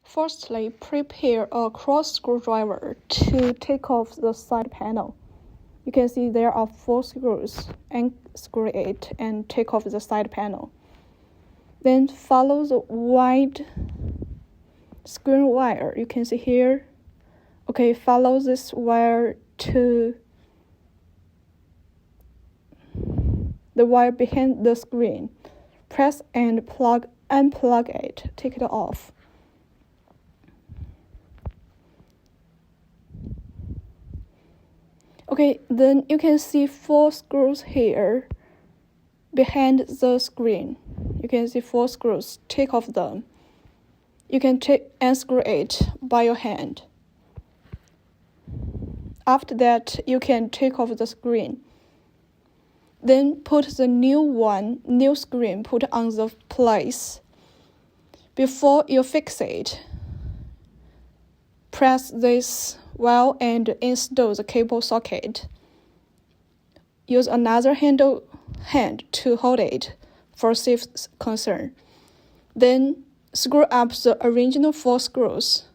Firstly, prepare a cross screwdriver to take off the side panel. You can see there are 4 screws. Unscrew it and take off the side panel. Then follow the wide screen wire. You can see here. Okay, follow this wire to the wire behind the screen. Press and unplug it. Take it off. Okay, then you can see 4 screws here behind the screen. You can see 4 screws. Take off them. You can unscrew it by your hand. After that, you can take off the screen. Then put the new screen put on the place. Before you fix it, press this well and install the cable socket. Use another hand to hold it for safe concern. Then screw up the original 4 screws.